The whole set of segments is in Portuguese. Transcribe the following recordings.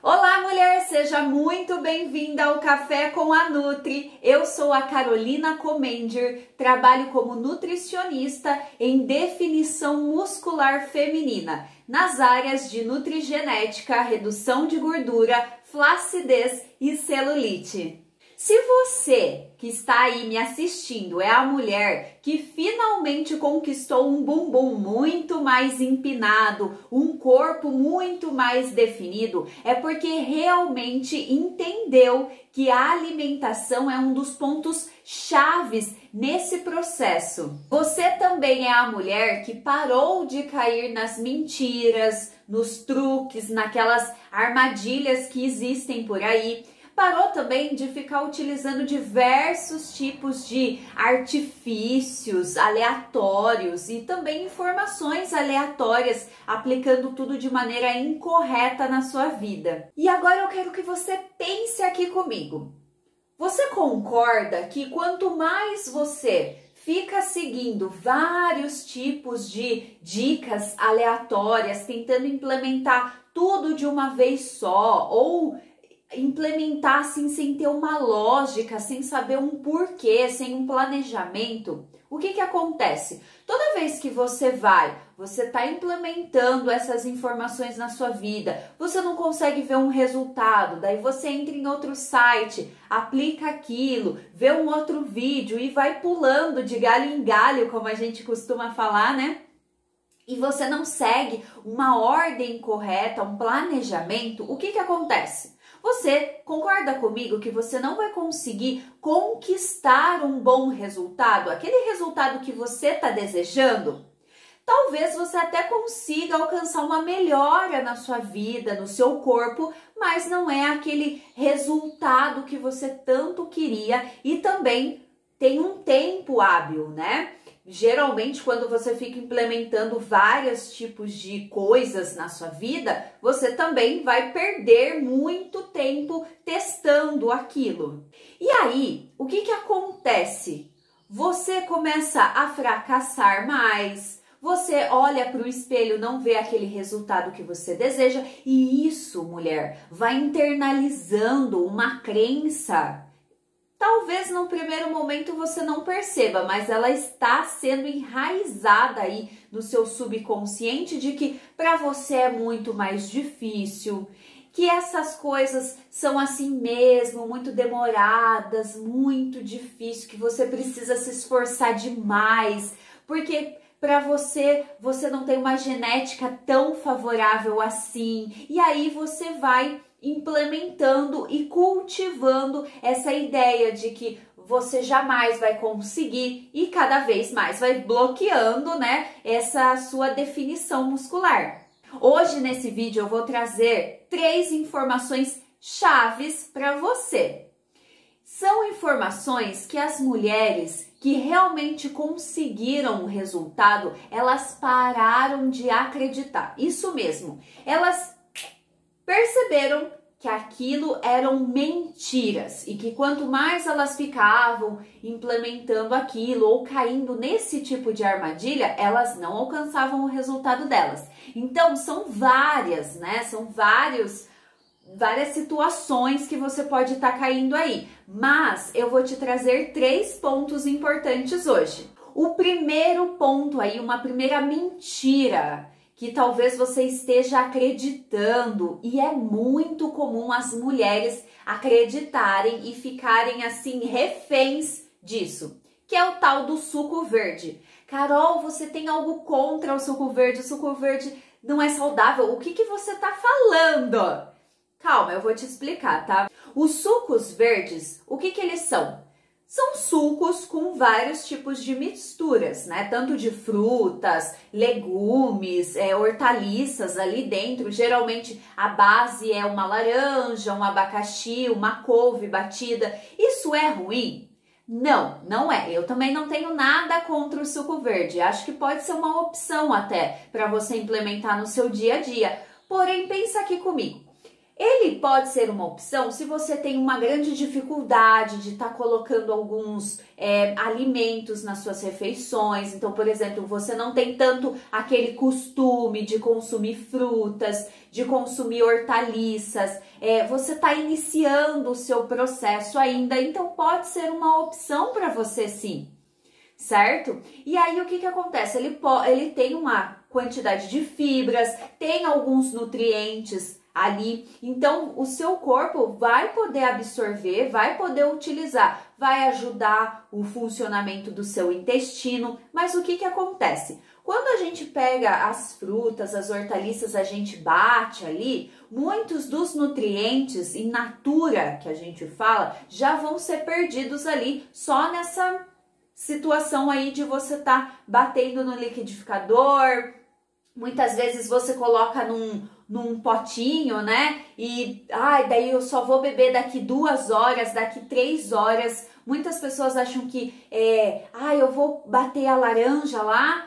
Olá, mulher! Seja muito bem-vinda ao Café com a Nutri. Eu sou a Carolina Comendir, trabalho como nutricionista em definição muscular feminina, nas áreas de nutrigenética, redução de gordura, flacidez e celulite. Se você que está aí me assistindo é a mulher que finalmente conquistou um bumbum muito mais empinado, um corpo muito mais definido, é porque realmente entendeu que a alimentação é um dos pontos chaves nesse processo. Você também é a mulher que parou de cair nas mentiras, nos truques, naquelas armadilhas que existem por aí. Parou também de ficar utilizando diversos tipos de artifícios aleatórios e também informações aleatórias, aplicando tudo de maneira incorreta na sua vida. E agora eu quero que você pense aqui comigo. Você concorda que quanto mais você fica seguindo vários tipos de dicas aleatórias, tentando implementar tudo de uma vez só, ou implementar assim sem ter uma lógica, sem saber um porquê, sem um planejamento, o que acontece? Toda vez que você está implementando essas informações na sua vida, você não consegue ver um resultado, daí você entra em outro site, aplica aquilo, vê um outro vídeo e vai pulando de galho em galho, como a gente costuma falar, né? E você não segue uma ordem correta, um planejamento, o que acontece? Você concorda comigo que você não vai conseguir conquistar um bom resultado, aquele resultado que você está desejando? Talvez você até consiga alcançar uma melhora na sua vida, no seu corpo, mas não é aquele resultado que você tanto queria e também tem um tempo hábil, né? Geralmente, quando você fica implementando vários tipos de coisas na sua vida, você também vai perder muito tempo testando aquilo. E aí, o que acontece? Você começa a fracassar mais, você olha para o espelho, não vê aquele resultado que você deseja, e isso, mulher, vai internalizando uma crença. Talvez no primeiro momento você não perceba, mas ela está sendo enraizada aí no seu subconsciente de que para você é muito mais difícil, que essas coisas são assim mesmo, muito demoradas, muito difícil, que você precisa se esforçar demais, porque para você não tem uma genética tão favorável assim, e aí você vai implementando e cultivando essa ideia de que você jamais vai conseguir e cada vez mais vai bloqueando, né, essa sua definição muscular. Hoje nesse vídeo eu vou trazer 3 informações chaves para você. São informações que as mulheres que realmente conseguiram o resultado, elas pararam de acreditar. Isso mesmo, elas perceberam que aquilo eram mentiras e que quanto mais elas ficavam implementando aquilo ou caindo nesse tipo de armadilha, elas não alcançavam o resultado delas. Então, são várias, né? São várias situações que você pode estar caindo aí. Mas eu vou te trazer 3 pontos importantes hoje. O primeiro ponto aí, uma primeira mentira que talvez você esteja acreditando, e é muito comum as mulheres acreditarem e ficarem assim reféns disso, que é o tal do suco verde. Carol, você tem algo contra o suco verde? O suco verde não é saudável. O que você está falando? Calma, eu vou te explicar, tá? Os sucos verdes, o que eles são? São sucos com vários tipos de misturas, né? Tanto de frutas, legumes, hortaliças ali dentro. Geralmente a base é uma laranja, um abacaxi, uma couve batida. Isso é ruim? Não, não é. Eu também não tenho nada contra o suco verde. Acho que pode ser uma opção até para você implementar no seu dia a dia. Porém, pensa aqui comigo. Ele pode ser uma opção se você tem uma grande dificuldade de estar colocando alguns alimentos nas suas refeições. Então, por exemplo, você não tem tanto aquele costume de consumir frutas, de consumir hortaliças. Você está iniciando o seu processo ainda, então pode ser uma opção para você sim, certo? E aí o que acontece? Ele tem uma quantidade de fibras, tem alguns nutrientes ali, então o seu corpo vai poder absorver, vai poder utilizar, vai ajudar o funcionamento do seu intestino. Mas o que acontece? Quando a gente pega as frutas, as hortaliças, a gente bate ali, muitos dos nutrientes in natura que a gente fala já vão ser perdidos ali só nessa situação aí de você estar batendo no liquidificador. Muitas vezes você coloca num potinho, né? E daí eu só vou beber daqui 2 horas, daqui 3 horas. Muitas pessoas acham que eu vou bater a laranja lá.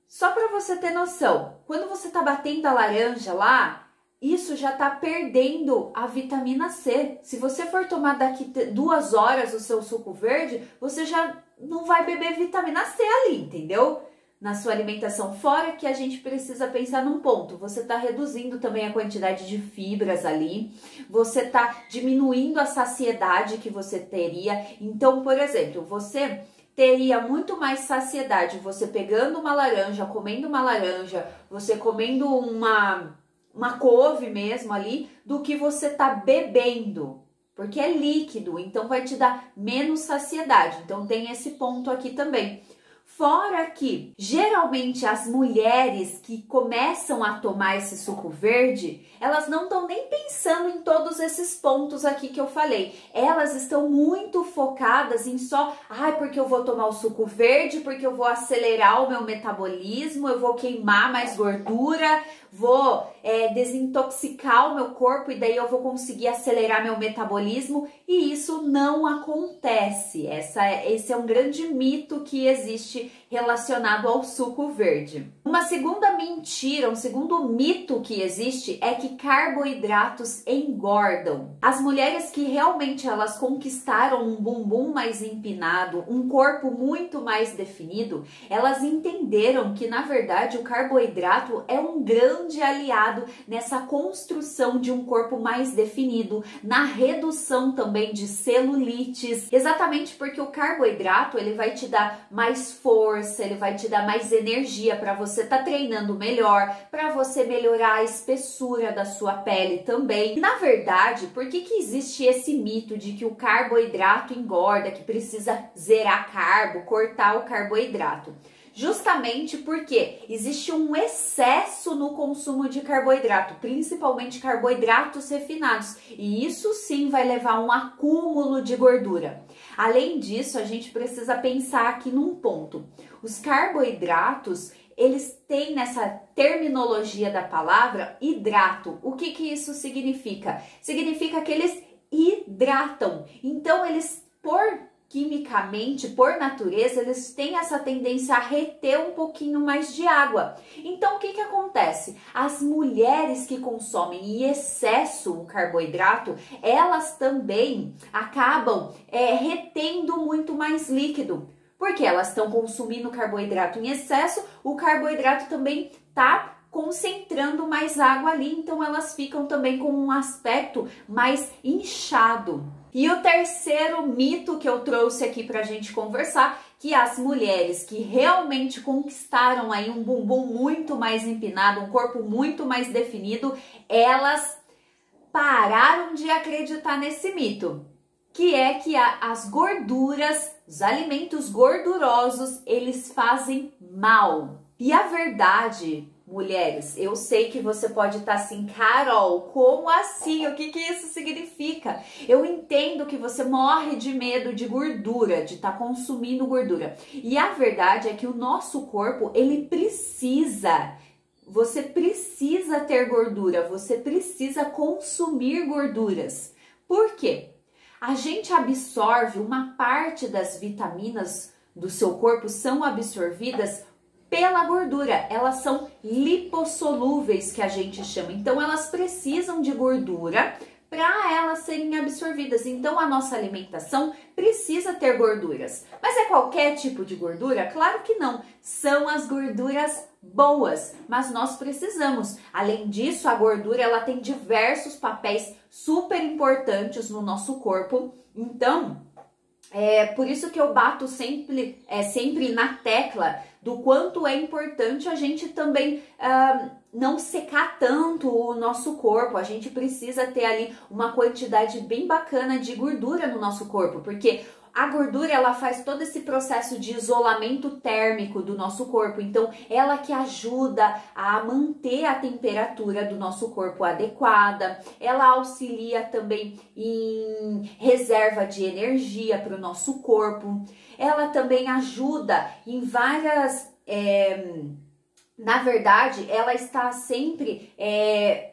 Só para você ter noção, quando você tá batendo a laranja lá, isso já tá perdendo a vitamina C. Se você for tomar daqui 2 horas o seu suco verde, você já não vai beber vitamina C ali, entendeu? Na sua alimentação, fora que a gente precisa pensar num ponto, você está reduzindo também a quantidade de fibras ali, você está diminuindo a saciedade que você teria. Então, por exemplo, você teria muito mais saciedade você pegando uma laranja, comendo uma laranja, você comendo uma couve mesmo ali, do que você tá bebendo, porque é líquido, então vai te dar menos saciedade. Então tem esse ponto aqui também. Fora que, geralmente, as mulheres que começam a tomar esse suco verde, elas não estão nem pensando em todos esses pontos aqui que eu falei. Elas estão muito focadas em só, porque eu vou tomar o suco verde, porque eu vou acelerar o meu metabolismo, eu vou queimar mais gordura, vou desintoxicar o meu corpo e daí eu vou conseguir acelerar meu metabolismo. E isso não acontece. Esse é um grande mito que existe relacionado ao suco verde. Uma segunda mentira, um segundo mito que existe é que carboidratos engordam. As mulheres que realmente elas conquistaram um bumbum mais empinado, um corpo muito mais definido, elas entenderam que na verdade o carboidrato é um grande aliado nessa construção de um corpo mais definido, na redução também de celulites, exatamente porque o carboidrato ele vai te dar mais força, ele vai te dar mais energia para você estar treinando melhor, para você melhorar a espessura da sua pele também. E, na verdade, por que existe esse mito de que o carboidrato engorda, que precisa zerar carbo, cortar o carboidrato? Justamente porque existe um excesso no consumo de carboidrato, principalmente carboidratos refinados, e isso sim vai levar a um acúmulo de gordura. Além disso, a gente precisa pensar aqui num ponto. Os carboidratos, eles têm nessa terminologia da palavra hidrato. O que isso significa? Significa que eles hidratam. Então, eles, quimicamente, por natureza, eles têm essa tendência a reter um pouquinho mais de água. Então, o que acontece? As mulheres que consomem em excesso o carboidrato, elas também acabam retendo muito mais líquido, porque elas estão consumindo carboidrato em excesso, o carboidrato também está concentrando mais água ali, então elas ficam também com um aspecto mais inchado. E o terceiro mito que eu trouxe aqui pra gente conversar, que as mulheres que realmente conquistaram aí um bumbum muito mais empinado, um corpo muito mais definido, elas pararam de acreditar nesse mito, que é que as gorduras, os alimentos gordurosos, eles fazem mal. E a verdade, mulheres, eu sei que você pode estar assim, Carol, como assim? O que isso significa? Eu entendo que você morre de medo de gordura, de estar consumindo gordura. E a verdade é que o nosso corpo, ele precisa, você precisa ter gordura, você precisa consumir gorduras. Por quê? A gente absorve uma parte das vitaminas do seu corpo, são absorvidas pela gordura. Elas são lipossolúveis, que a gente chama. Então, elas precisam de gordura para elas serem absorvidas. Então, a nossa alimentação precisa ter gorduras. Mas é qualquer tipo de gordura? Claro que não. São as gorduras boas, mas nós precisamos. Além disso, a gordura ela tem diversos papéis super importantes no nosso corpo. Então, por isso que eu bato sempre na tecla do quanto é importante a gente também não secar tanto o nosso corpo. A gente precisa ter ali uma quantidade bem bacana de gordura no nosso corpo, porque a gordura ela faz todo esse processo de isolamento térmico do nosso corpo, então ela que ajuda a manter a temperatura do nosso corpo adequada, ela auxilia também em reserva de energia para o nosso corpo, ela também ajuda em várias... Na verdade, ela está sempre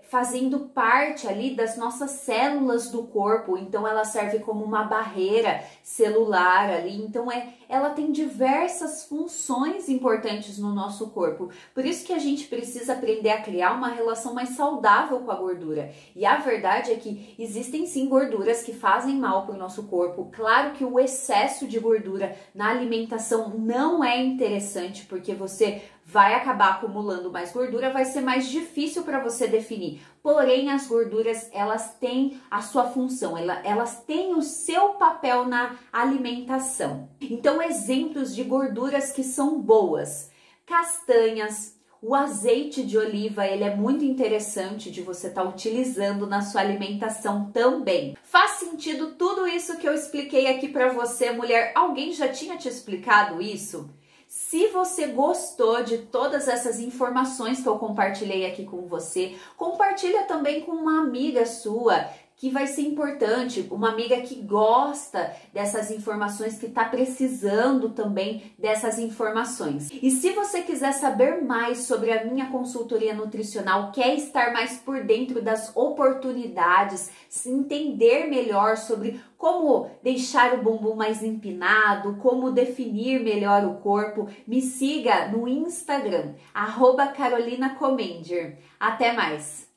fazendo parte ali das nossas células do corpo, então ela serve como uma barreira celular ali, então ela tem diversas funções importantes no nosso corpo, por isso que a gente precisa aprender a criar uma relação mais saudável com a gordura, e a verdade é que existem sim gorduras que fazem mal para o nosso corpo, claro que o excesso de gordura na alimentação não é interessante, porque você vai acabar acumulando mais gordura, vai ser mais difícil para você definir. Porém, as gorduras, elas têm a sua função, elas têm o seu papel na alimentação. Então, exemplos de gorduras que são boas: castanhas, o azeite de oliva, ele é muito interessante de você estar utilizando na sua alimentação também. Faz sentido tudo isso que eu expliquei aqui para você, mulher? Alguém já tinha te explicado isso? Se você gostou de todas essas informações que eu compartilhei aqui com você, compartilha também com uma amiga sua que vai ser importante, uma amiga que gosta dessas informações, que está precisando também dessas informações. E se você quiser saber mais sobre a minha consultoria nutricional, quer estar mais por dentro das oportunidades, se entender melhor sobre como deixar o bumbum mais empinado, como definir melhor o corpo, me siga no Instagram, @CarolinaCommander. Até mais!